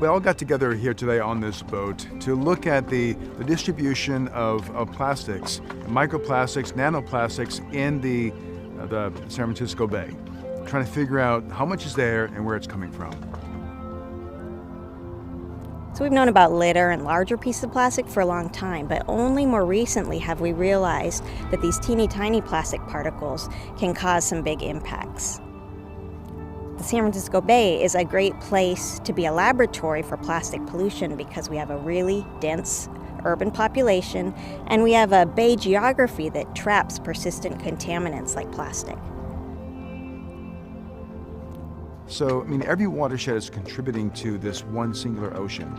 we all got together here today on this boat to look at the distribution of plastics, microplastics, nanoplastics in the San Francisco Bay, trying to figure out how much is there and where it's coming from. So we've known about litter and larger pieces of plastic for a long time, but only more recently have we realized that these teeny tiny plastic particles can cause some big impacts. The San Francisco Bay is a great place to be a laboratory for plastic pollution because we have a really dense urban population and we have a bay geography that traps persistent contaminants like plastic. So, every watershed is contributing to this one singular ocean.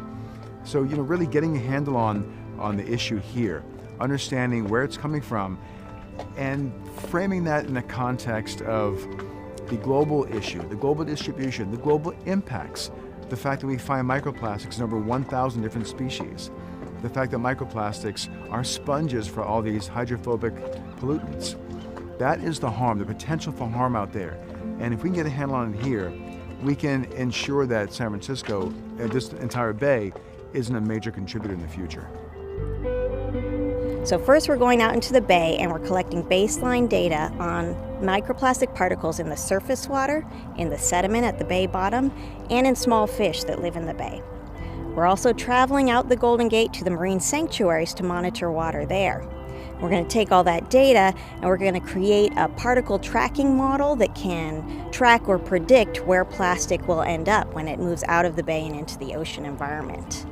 So, really getting a handle on the issue here, understanding where it's coming from, and framing that in the context of the global issue, the global distribution, the global impacts, the fact that we find microplastics in over 1,000 different species, the fact that microplastics are sponges for all these hydrophobic pollutants. That is the harm, the potential for harm out there. And if we can get a handle on it here, we can ensure that San Francisco, and this entire bay, isn't a major contributor in the future. So first we're going out into the bay and we're collecting baseline data on microplastic particles in the surface water, in the sediment at the bay bottom, and in small fish that live in the bay. We're also traveling out the Golden Gate to the marine sanctuaries to monitor water there. We're going to take all that data and we're going to create a particle tracking model that can track or predict where plastic will end up when it moves out of the bay and into the ocean environment.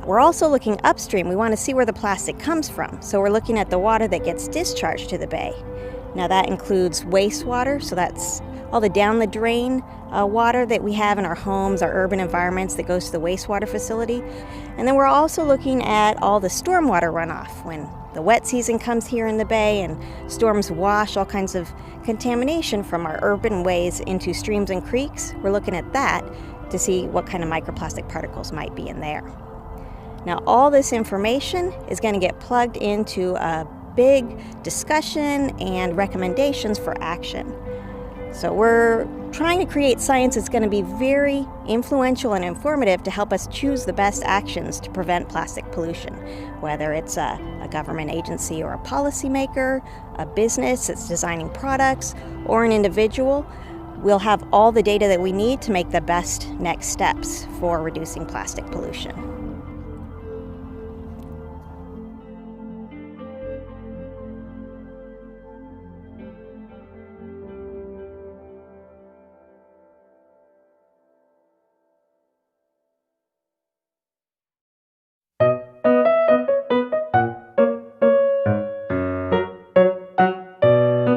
We're also looking upstream. We want to see where the plastic comes from. So we're looking at the water that gets discharged to the bay. Now that includes wastewater, so that's all the down the drain water that we have in our homes, our urban environments that goes to the wastewater facility. And then we're also looking at all the stormwater runoff. When the wet season comes here in the bay and storms wash all kinds of contamination from our urban ways into streams and creeks, we're looking at that to see what kind of microplastic particles might be in there. Now all this information is going to get plugged into a big discussion and recommendations for action. So we're trying to create science that's going to be very influential and informative to help us choose the best actions to prevent plastic pollution, whether it's a government agency or a policymaker, a business that's designing products, or an individual. We'll have all the data that we need to make the best next steps for reducing plastic pollution.